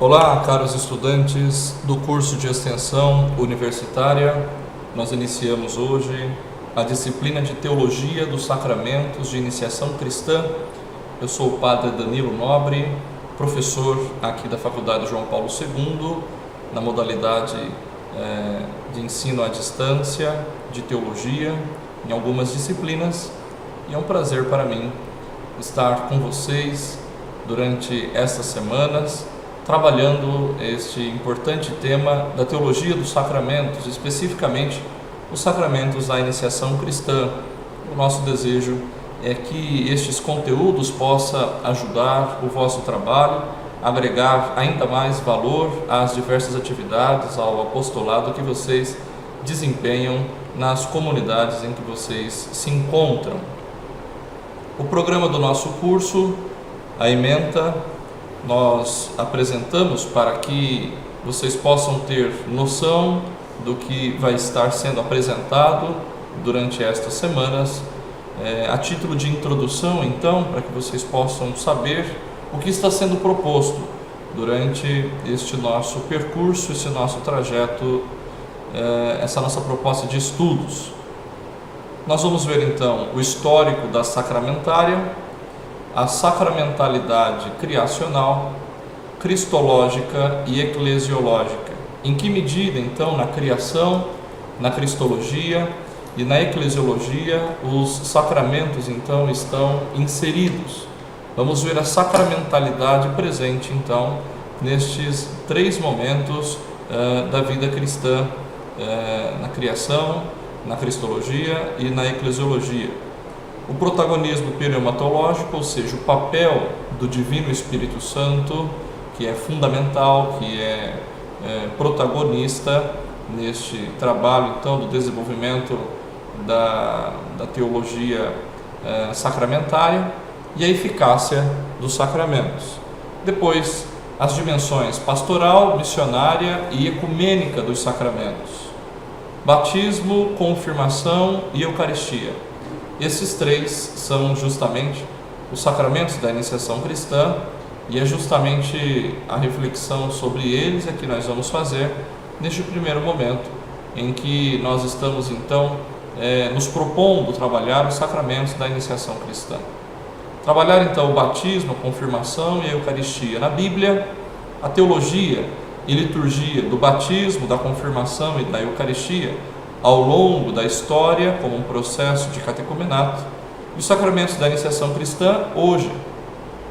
Olá, caros estudantes do curso de extensão universitária. Nós iniciamos hoje a disciplina de Teologia dos Sacramentos de Iniciação Cristã. Eu sou o Padre Danilo Nobre, professor aqui da Faculdade João Paulo II, na modalidade de ensino à distância de Teologia, em algumas disciplinas, e é um prazer para mim estar com vocês durante estas semanas, trabalhando este importante tema da teologia dos sacramentos, especificamente os sacramentos da iniciação cristã. O nosso desejo é que estes conteúdos possam ajudar o vosso trabalho, agregar ainda mais valor às diversas atividades, ao apostolado que vocês desempenham nas comunidades em que vocês se encontram. O programa do nosso curso, a ementa, nós apresentamos para que vocês possam ter noção do que vai estar sendo apresentado durante estas semanas, a título de introdução, então, para que vocês possam saber o que está sendo proposto durante este nosso percurso, esse nosso trajeto, essa nossa proposta de estudos. Nós vamos ver então o histórico da sacramentária, a sacramentalidade criacional, cristológica e eclesiológica. Em que medida, então, na criação, na cristologia e na eclesiologia, os sacramentos, então, estão inseridos? Vamos ver a sacramentalidade presente, então, nestes três momentos da vida cristã, na criação, na cristologia e na eclesiologia. O protagonismo pneumatológico, ou seja, o papel do Divino Espírito Santo, que é fundamental, que é protagonista neste trabalho, então, do desenvolvimento da teologia sacramentária, e a eficácia dos sacramentos. Depois, as dimensões pastoral, missionária e ecumênica dos sacramentos. Batismo, confirmação e Eucaristia. Esses três são justamente os sacramentos da iniciação cristã, e é justamente a reflexão sobre eles que nós vamos fazer neste primeiro momento, em que nós estamos então nos propondo trabalhar os sacramentos da iniciação cristã. Trabalhar então o batismo, a confirmação e a Eucaristia. Na Bíblia, a teologia e liturgia do batismo, da confirmação e da Eucaristia ao longo da história, como um processo de catecumenato, e os sacramentos da iniciação cristã hoje,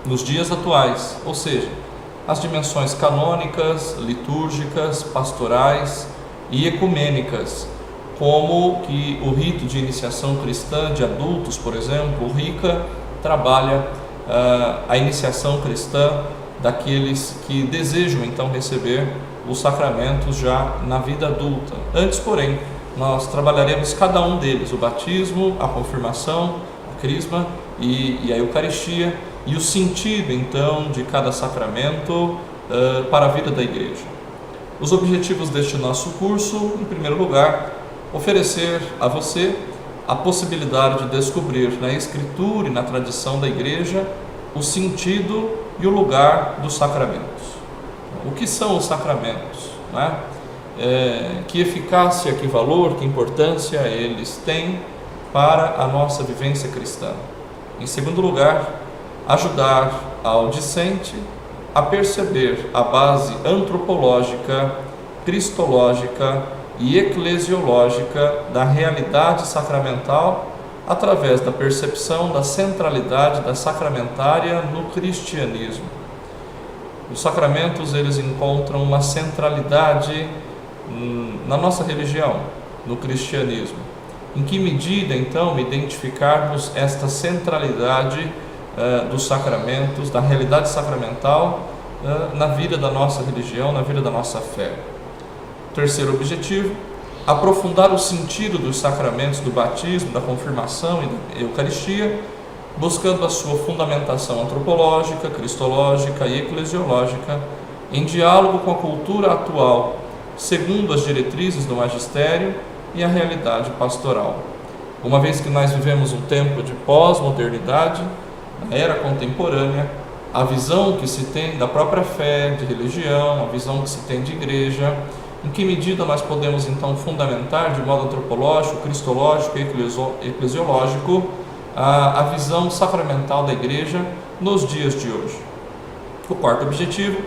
nos dias atuais, ou seja, as dimensões canônicas, litúrgicas, pastorais e ecumênicas, como que o rito de iniciação cristã de adultos, por exemplo, o RICA, trabalha a iniciação cristã daqueles que desejam então receber os sacramentos já na vida adulta. Antes, porém, nós trabalharemos cada um deles, o batismo, a confirmação, a crisma e a Eucaristia, e o sentido então de cada sacramento para a vida da igreja. Os objetivos deste nosso curso, em primeiro lugar, oferecer a você a possibilidade de descobrir na Escritura e na tradição da igreja o sentido e o lugar dos sacramentos. O que são os sacramentos, né? Que eficácia, que valor, que importância eles têm para a nossa vivência cristã. Em segundo lugar, ajudar ao discente a perceber a base antropológica, cristológica e eclesiológica da realidade sacramental através da percepção da centralidade da sacramentária no cristianismo. Os sacramentos, eles encontram uma centralidade na nossa religião, no cristianismo. Em que medida, então, identificarmos esta centralidade dos sacramentos, da realidade sacramental na vida da nossa religião, na vida da nossa fé? Terceiro objetivo, aprofundar o sentido dos sacramentos do batismo, da confirmação e da Eucaristia, buscando a sua fundamentação antropológica, cristológica e eclesiológica, em diálogo com a cultura atual, segundo as diretrizes do magistério e a realidade pastoral. Uma vez que nós vivemos um tempo de pós-modernidade, na era contemporânea, a visão que se tem da própria fé, de religião, a visão que se tem de igreja, em que medida nós podemos então fundamentar de modo antropológico, cristológico e eclesiológico a visão sacramental da igreja nos dias de hoje. O quarto objetivo,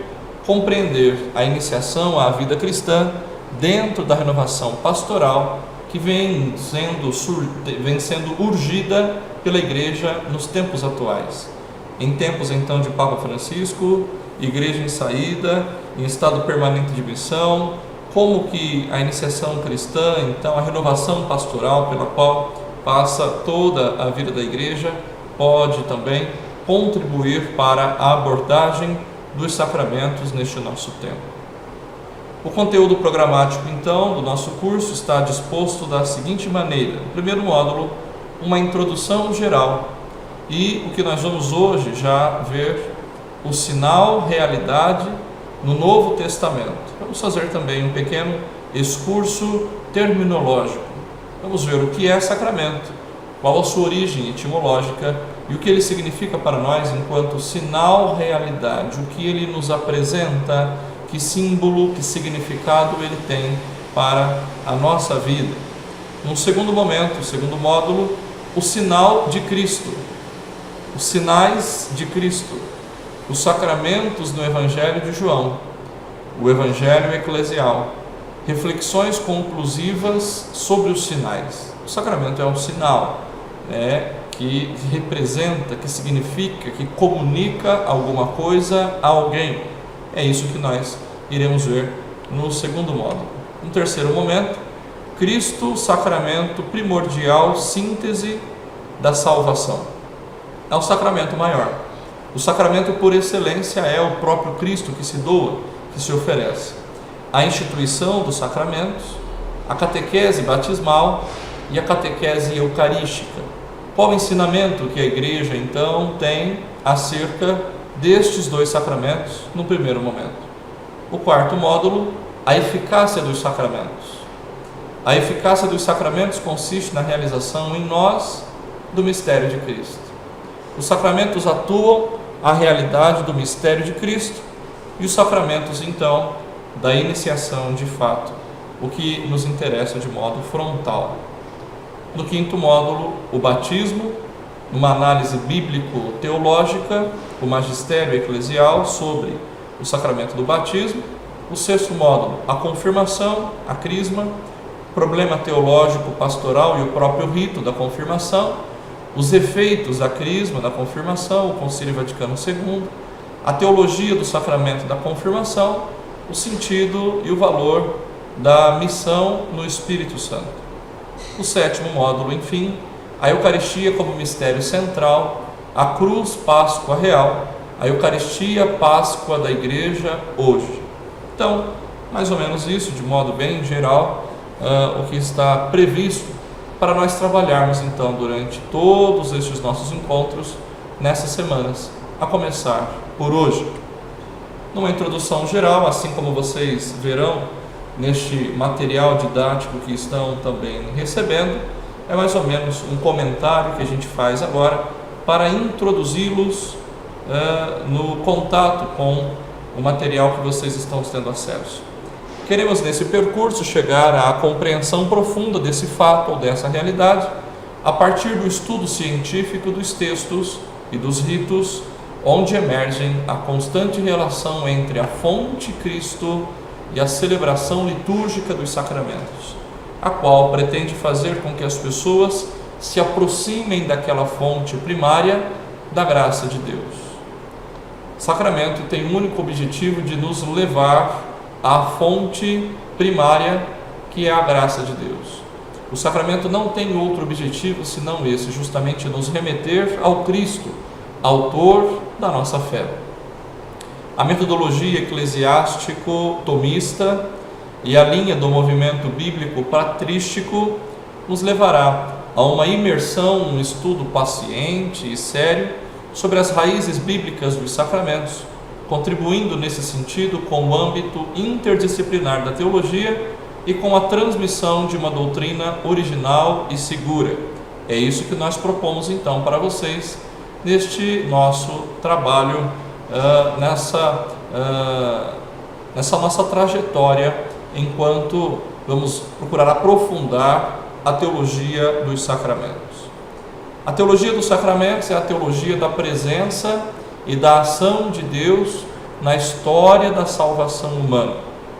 compreender a iniciação à vida cristã dentro da renovação pastoral que vem sendo urgida pela igreja nos tempos atuais. Em tempos então de Papa Francisco, igreja em saída, em estado permanente de missão, como que a iniciação cristã, então a renovação pastoral pela qual passa toda a vida da igreja, pode também contribuir para a abordagem dos sacramentos neste nosso tempo. O conteúdo programático, então, do nosso curso está disposto da seguinte maneira. No primeiro módulo, uma introdução geral, e o que nós vamos hoje já ver, o sinal, realidade no Novo Testamento. Vamos fazer também um pequeno excurso terminológico. Vamos ver o que é sacramento, qual a sua origem etimológica e o que ele significa para nós enquanto sinal, realidade, o que ele nos apresenta, que símbolo, que significado ele tem para a nossa vida. Num segundo momento, segundo módulo, o sinal de Cristo, os sinais de Cristo, os sacramentos no Evangelho de João, o Evangelho eclesial, reflexões conclusivas sobre os sinais. O sacramento é um sinal, que representa, que significa, que comunica alguma coisa a alguém. É isso que nós iremos ver no segundo módulo. No terceiro momento, Cristo, sacramento primordial, síntese da salvação. É o sacramento maior. O sacramento por excelência é o próprio Cristo que se doa, que se oferece. A instituição dos sacramentos, a catequese batismal e a catequese eucarística. Qual o ensinamento que a igreja então tem acerca destes dois sacramentos no primeiro momento? O quarto módulo, a eficácia dos sacramentos. A eficácia dos sacramentos consiste na realização em nós do mistério de Cristo. Os sacramentos atuam a realidade do mistério de Cristo e os sacramentos então da iniciação de fato, o que nos interessa de modo frontal. No quinto módulo, o batismo, uma análise bíblico-teológica, o magistério eclesial sobre o sacramento do batismo. O sexto módulo, a confirmação, a crisma, problema teológico pastoral e o próprio rito da confirmação, os efeitos da crisma, da confirmação, o Concílio Vaticano II, a teologia do sacramento da confirmação, o sentido e o valor da missão no Espírito Santo. O sétimo módulo, enfim, a Eucaristia como mistério central, a cruz, Páscoa real, a Eucaristia, Páscoa da Igreja hoje. Então, mais ou menos isso, de modo bem geral, o que está previsto para nós trabalharmos então durante todos estes nossos encontros nessas semanas, a começar por hoje. Numa introdução geral, assim como vocês verão neste material didático que estão também recebendo, é mais ou menos um comentário que a gente faz agora para introduzi-los no contato com o material que vocês estão tendo acesso. Queremos nesse percurso chegar à compreensão profunda desse fato ou dessa realidade a partir do estudo científico dos textos e dos ritos, onde emergem a constante relação entre a fonte Cristo e a celebração litúrgica dos sacramentos, a qual pretende fazer com que as pessoas se aproximem daquela fonte primária da graça de Deus. O sacramento tem o único objetivo de nos levar à fonte primária, que é a graça de Deus. O sacramento não tem outro objetivo senão esse, justamente nos remeter ao Cristo, autor da nossa fé. A metodologia eclesiástico-tomista e a linha do movimento bíblico patrístico nos levará a uma imersão, um estudo paciente e sério sobre as raízes bíblicas dos sacramentos, contribuindo nesse sentido com o âmbito interdisciplinar da teologia e com a transmissão de uma doutrina original e segura. É isso que nós propomos então para vocês neste nosso trabalho nessa nossa trajetória, enquanto vamos procurar aprofundar a teologia dos sacramentos. A teologia dos sacramentos é a teologia da presença e da ação de Deus na história da salvação humana.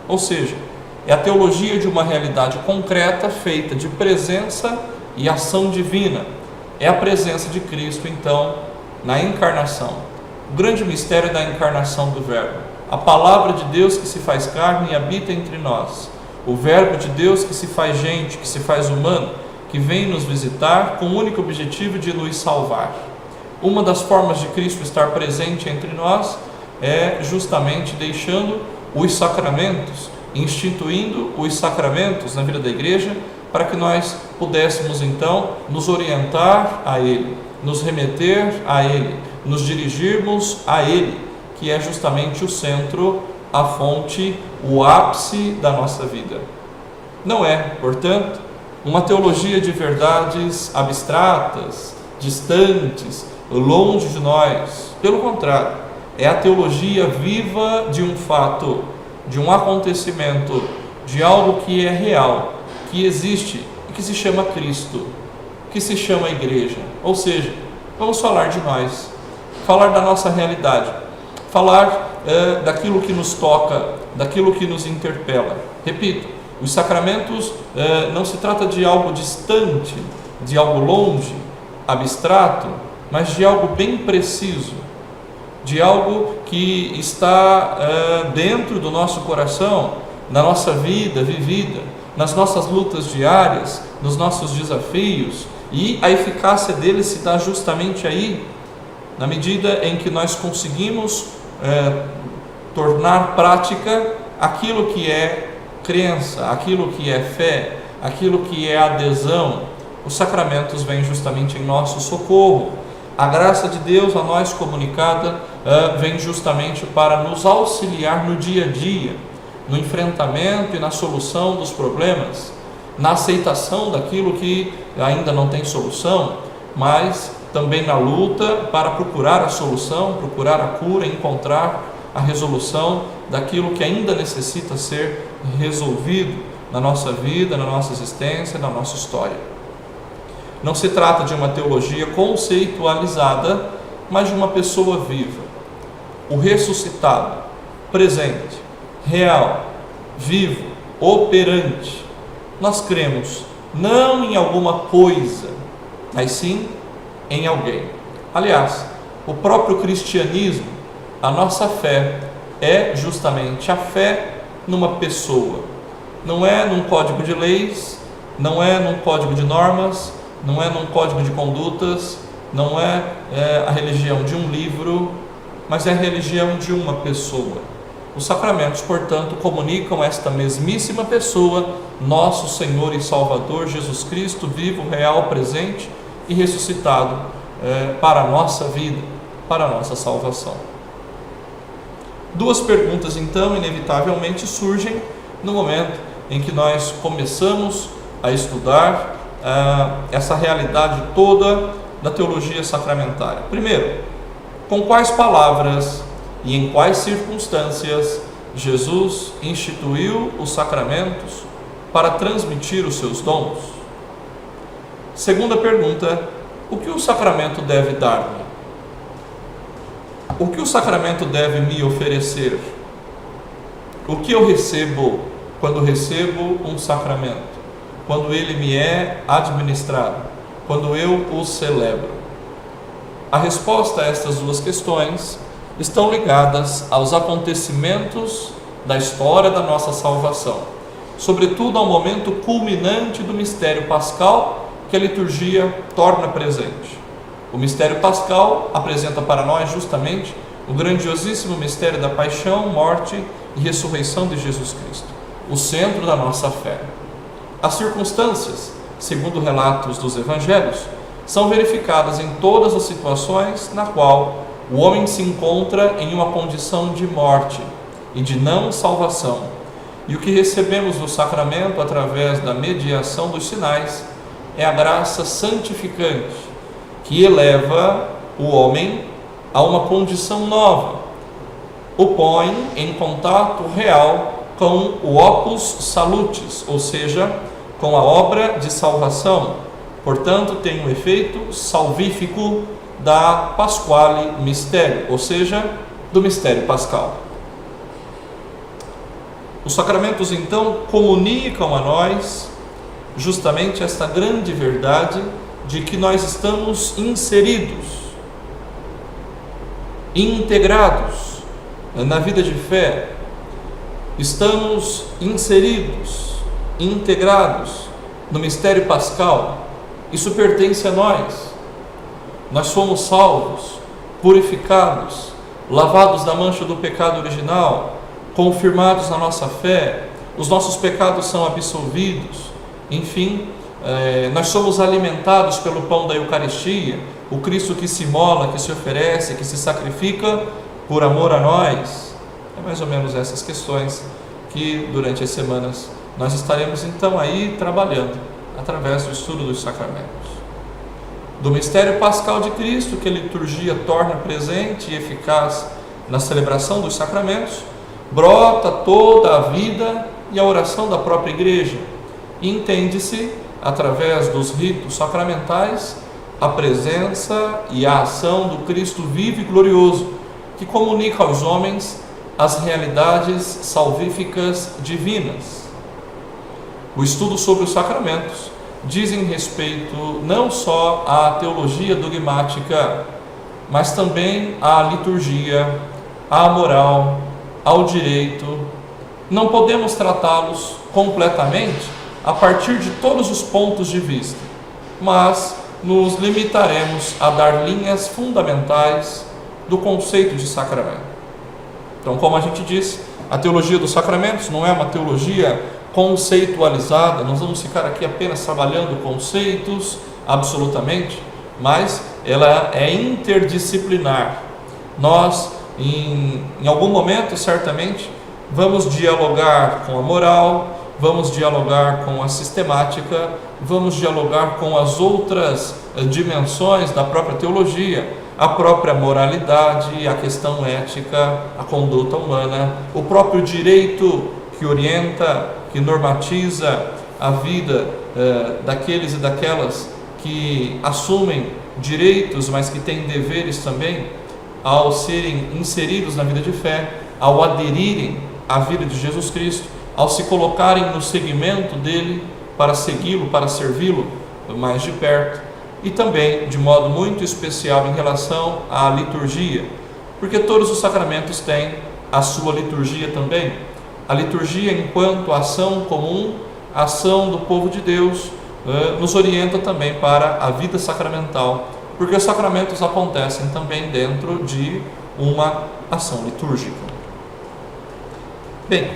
Ou seja, é a teologia de uma realidade concreta feita de presença e ação divina. É a presença de Cristo, então, na encarnação. O grande mistério da encarnação do Verbo. A palavra de Deus que se faz carne e habita entre nós. O Verbo de Deus que se faz gente, que se faz humano, que vem nos visitar com o único objetivo de nos salvar. Uma das formas de Cristo estar presente entre nós é justamente deixando os sacramentos, instituindo os sacramentos na vida da igreja, para que nós pudéssemos então nos orientar a Ele, nos remeter a Ele, nos dirigirmos a Ele, que é justamente o centro, a fonte, o ápice da nossa vida. Não é, portanto, uma teologia de verdades abstratas, distantes, longe de nós. Pelo contrário, é a teologia viva de um fato, de um acontecimento, de algo que é real, que existe e que se chama Cristo, que se chama Igreja. Ou seja, vamos falar de nós, falar da nossa realidade, falar daquilo que nos toca, daquilo que nos interpela. Repito, os sacramentos não se trata de algo distante, de algo longe, abstrato, mas de algo bem preciso, de algo que está dentro do nosso coração, na nossa vida vivida, nas nossas lutas diárias, nos nossos desafios, e a eficácia dele se dá justamente aí, na medida em que nós conseguimos tornar prática aquilo que é crença, aquilo que é fé, aquilo que é adesão. Os sacramentos vêm justamente em nosso socorro. A graça de Deus a nós comunicada vem justamente para nos auxiliar no dia a dia, no enfrentamento e na solução dos problemas, na aceitação daquilo que ainda não tem solução, mas também na luta para procurar a solução, procurar a cura, encontrar a resolução daquilo que ainda necessita ser resolvido na nossa vida, na nossa existência, na nossa história. Não se trata de uma teologia conceitualizada, mas de uma pessoa viva, o ressuscitado, presente, real, vivo, operante. Nós cremos não em alguma coisa, mas sim em alguém. Aliás, o próprio cristianismo, a nossa fé, é justamente a fé numa pessoa. Não é num código de leis, não é num código de normas, não é num código de condutas, não é a religião de um livro, mas é a religião de uma pessoa. Os sacramentos, portanto, comunicam esta mesmíssima pessoa, nosso Senhor e Salvador Jesus Cristo, vivo, real, presente e ressuscitado para a nossa vida, para a nossa salvação. Duas perguntas, então, inevitavelmente surgem no momento em que nós começamos a estudar essa realidade toda da teologia sacramentária. Primeiro, com quais palavras e em quais circunstâncias Jesus instituiu os sacramentos para transmitir os seus dons? Segunda pergunta, o que o sacramento deve dar-me? O que o sacramento deve me oferecer? O que eu recebo quando recebo um sacramento? Quando ele me é administrado? Quando eu o celebro? A resposta a estas duas questões estão ligadas aos acontecimentos da história da nossa salvação, sobretudo ao momento culminante do mistério pascal que a liturgia torna presente. O mistério pascal apresenta para nós justamente o grandiosíssimo mistério da paixão, morte e ressurreição de Jesus Cristo, o centro da nossa fé. As circunstâncias, segundo relatos dos evangelhos, são verificadas em todas as situações na qual o homem se encontra em uma condição de morte e de não salvação. E o que recebemos no sacramento através da mediação dos sinais é a graça santificante, que eleva o homem a uma condição nova, o põe em contato real com o opus salutis, ou seja, com a obra de salvação. Portanto, tem um efeito salvífico da Pasquale Mysterium, ou seja, do mistério pascal. Os sacramentos, então, comunicam a nós justamente esta grande verdade de que nós estamos inseridos, integrados na vida de fé. Estamos inseridos, integrados no mistério pascal. Isso pertence a nós. Nós fomos salvos, purificados, lavados da mancha do pecado original, confirmados na nossa fé, os nossos pecados são absolvidos. Enfim, nós somos alimentados pelo pão da Eucaristia, o Cristo que se imola, que se oferece, que se sacrifica por amor a nós. É mais ou menos essas questões que durante as semanas nós estaremos então aí trabalhando através do estudo dos sacramentos. Do mistério pascal de Cristo, que a liturgia torna presente e eficaz na celebração dos sacramentos, brota toda a vida e a oração da própria Igreja. E entende-se, através dos ritos sacramentais, a presença e a ação do Cristo vivo e glorioso, que comunica aos homens as realidades salvíficas divinas. O estudo sobre os sacramentos dizem respeito não só à teologia dogmática, mas também à liturgia, à moral, ao direito. Não podemos tratá-los completamente a partir de todos os pontos de vista, mas nos limitaremos a dar linhas fundamentais do conceito de sacramento. Então, como a gente disse, a teologia dos sacramentos não é uma teologia conceitualizada, nós vamos ficar aqui apenas trabalhando conceitos absolutamente, mas ela é interdisciplinar. Nós, em algum momento, certamente, vamos dialogar com a moral, vamos dialogar com a sistemática, vamos dialogar com as outras dimensões da própria teologia, a própria moralidade, a questão ética, a conduta humana, o próprio direito que orienta, que normatiza a vida daqueles e daquelas que assumem direitos, mas que têm deveres também, ao serem inseridos na vida de fé, ao aderirem à vida de Jesus Cristo, ao se colocarem no seguimento dele, para segui-lo, para servi-lo mais de perto, e também de modo muito especial em relação à liturgia, porque todos os sacramentos têm a sua liturgia também. A liturgia, enquanto ação comum, ação do povo de Deus, nos orienta também para a vida sacramental, porque os sacramentos acontecem também dentro de uma ação litúrgica. Bem,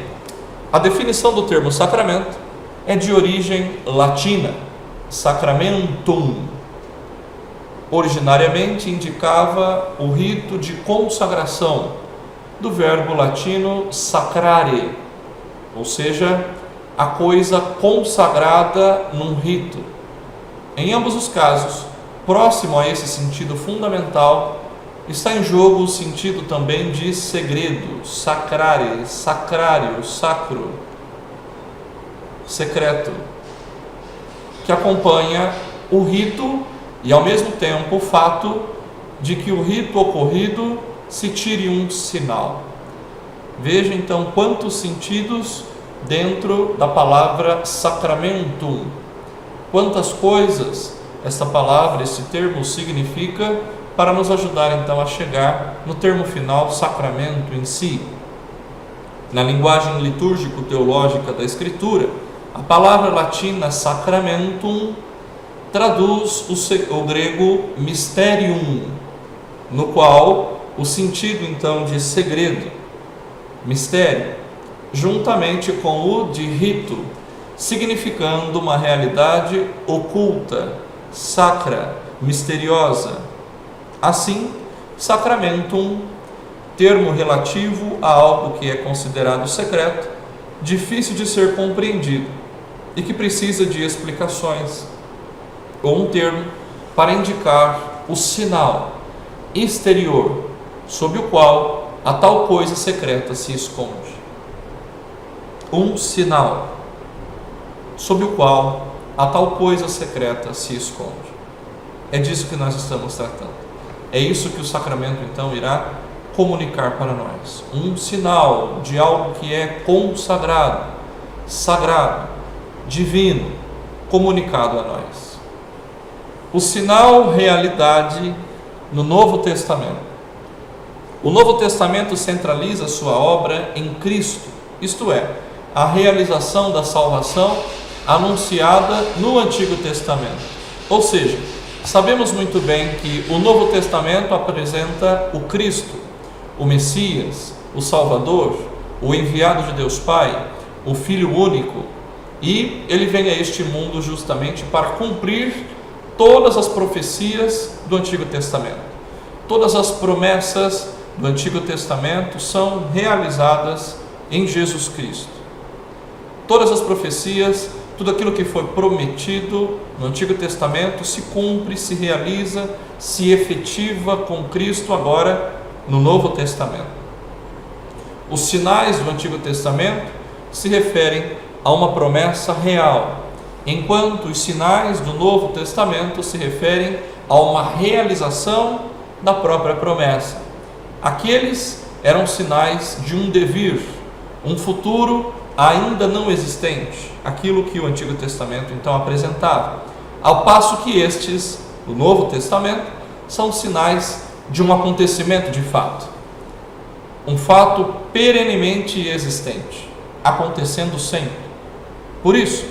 a definição do termo sacramento é de origem latina, sacramentum. Originariamente indicava o rito de consagração, do verbo latino sacrare, ou seja, a coisa consagrada num rito. Em ambos os casos, próximo a esse sentido fundamental, está em jogo o sentido também de segredo, sacrare, sacrário, sacro, secreto, que acompanha o rito e ao mesmo tempo o fato de que o rito ocorrido se tire um sinal. Veja então quantos sentidos dentro da palavra sacramentum, quantas coisas essa palavra, esse termo significa, para nos ajudar então a chegar no termo final, sacramento em si. Na linguagem litúrgico-teológica da Escritura, a palavra latina sacramentum traduz o grego mysterium, no qual o sentido então de segredo, mistério, juntamente com o de rito, significando uma realidade oculta, sacra, misteriosa. Assim, sacramentum, termo relativo a algo que é considerado secreto, difícil de ser compreendido e que precisa de explicações, ou um termo para indicar o sinal exterior sob o qual a tal coisa secreta se esconde. Um sinal sob o qual a tal coisa secreta se esconde. É disso que nós estamos tratando. É isso que o sacramento então irá comunicar para nós. Um sinal de algo que é consagrado, sagrado, divino, comunicado a nós. O sinal realidade no Novo Testamento. O Novo Testamento centraliza sua obra em Cristo, isto é, a realização da salvação anunciada no Antigo Testamento. Ou seja, sabemos muito bem que o Novo Testamento apresenta o Cristo, o Messias, o Salvador, o enviado de Deus Pai, o Filho único, e ele vem a este mundo justamente para cumprir todas as profecias do Antigo Testamento. Todas as promessas do Antigo Testamento são realizadas em Jesus Cristo. Todas as profecias, tudo aquilo que foi prometido no Antigo Testamento se cumpre, se realiza, se efetiva com Cristo agora no Novo Testamento. Os sinais do Antigo Testamento se referem a uma promessa real, enquanto os sinais do Novo Testamento se referem a uma realização da própria promessa. Aqueles eram sinais de um devir, um futuro ainda não existente, aquilo que o Antigo Testamento então apresentava, ao passo que estes, o Novo Testamento, são sinais de um acontecimento de fato, um fato perenemente existente, acontecendo sempre. Por isso,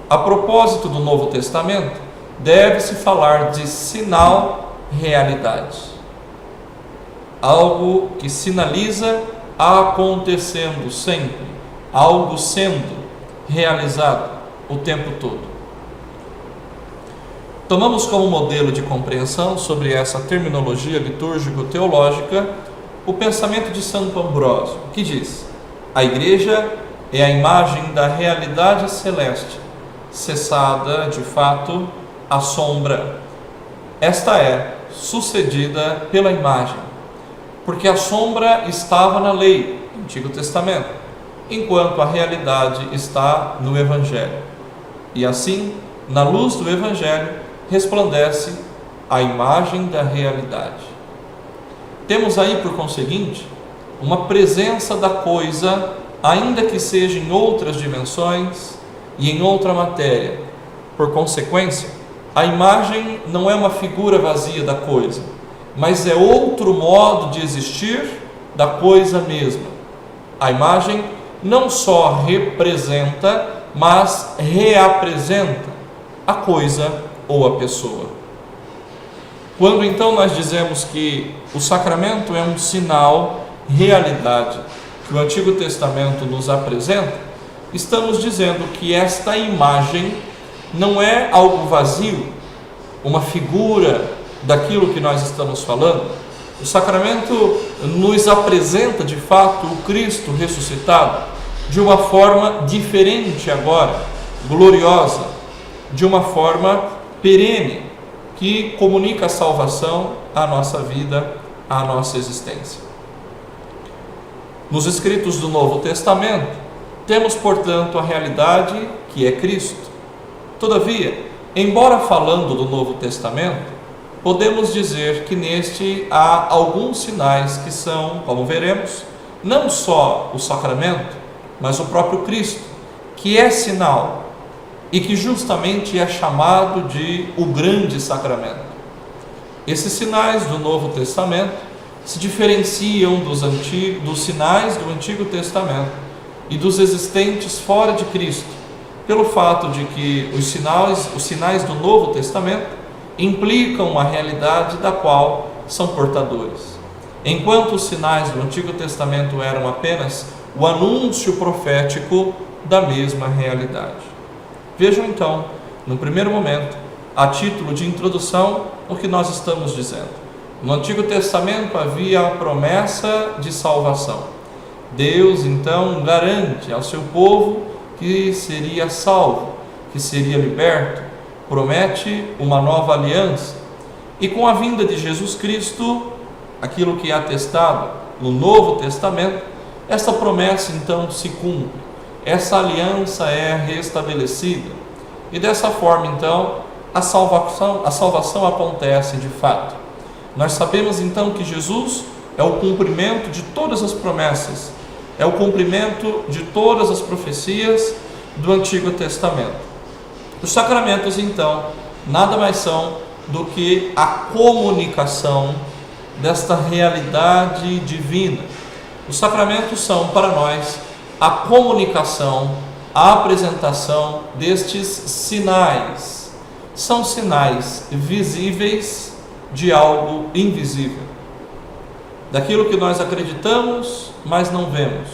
a propósito do Novo Testamento, deve-se falar de sinal realidade, algo que sinaliza acontecendo sempre, algo sendo realizado o tempo todo. Tomamos como modelo de compreensão sobre essa terminologia litúrgico-teológica o pensamento de Santo Ambrósio, que diz: a Igreja é a imagem da realidade celeste, cessada, de fato, a sombra. Esta é sucedida pela imagem, porque a sombra estava na lei, no Antigo Testamento, enquanto a realidade está no Evangelho. E assim, na luz do Evangelho, resplandece a imagem da realidade. Temos aí, por conseguinte, uma presença da coisa, ainda que seja em outras dimensões e em outra matéria. Por consequência, a imagem não é uma figura vazia da coisa, mas é outro modo de existir da coisa mesma. A imagem não só representa, mas reapresenta a coisa ou a pessoa. Quando então nós dizemos que o sacramento é um sinal, realidade, que o Antigo Testamento nos apresenta, estamos dizendo que esta imagem não é algo vazio, uma figura daquilo que nós estamos falando. O sacramento nos apresenta de fato o Cristo ressuscitado de uma forma diferente agora, gloriosa, de uma forma perene, que comunica a salvação à nossa vida, à nossa existência. Nos escritos do Novo Testamento, temos, portanto, a realidade que é Cristo. Todavia, embora falando do Novo Testamento, podemos dizer que neste há alguns sinais que são, como veremos, não só o sacramento, mas o próprio Cristo, que é sinal e que justamente é chamado de o grande sacramento. Esses sinais do Novo Testamento se diferenciam dos sinais do Antigo Testamento e dos existentes fora de Cristo, pelo fato de que os sinais do Novo Testamento implicam uma realidade da qual são portadores, enquanto os sinais do Antigo Testamento eram apenas o anúncio profético da mesma realidade. Vejam então, no primeiro momento, a título de introdução, o que nós estamos dizendo. No Antigo Testamento havia a promessa de salvação. Deus então garante ao seu povo que seria salvo, que seria liberto, promete uma nova aliança. E com a vinda de Jesus Cristo, aquilo que é atestado no Novo Testamento, essa promessa então se cumpre, essa aliança é restabelecida, e dessa forma então a salvação acontece de fato. Nós sabemos então que Jesus é o cumprimento de todas as promessas, é o cumprimento de todas as profecias do Antigo Testamento. Os sacramentos então nada mais são do que a comunicação desta realidade divina. Os sacramentos são para nós a comunicação, a apresentação destes sinais. São sinais visíveis de algo invisível, daquilo que nós acreditamos, mas não vemos.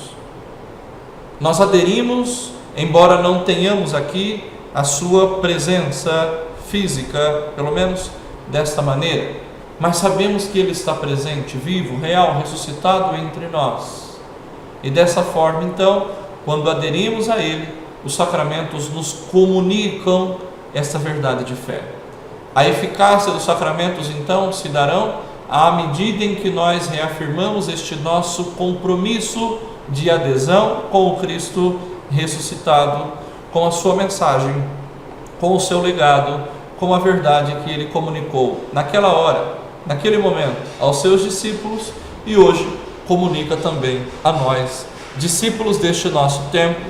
Nós aderimos, embora não tenhamos aqui a sua presença física, pelo menos desta maneira, mas sabemos que Ele está presente, vivo, real, ressuscitado entre nós. E dessa forma, então, quando aderimos a Ele, os sacramentos nos comunicam esta verdade de fé. A eficácia dos sacramentos, então, se darão à medida em que nós reafirmamos este nosso compromisso de adesão com o Cristo ressuscitado, com a sua mensagem, com o seu legado, com a verdade que Ele comunicou naquela hora, naquele momento, aos seus discípulos, e hoje comunica também a nós, discípulos deste nosso tempo,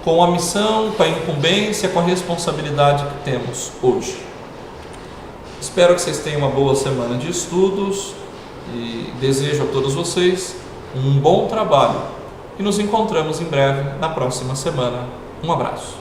com a missão, com a incumbência, com a responsabilidade que temos hoje. Espero que vocês tenham uma boa semana de estudos e desejo a todos vocês um bom trabalho e nos encontramos em breve na próxima semana. Um abraço.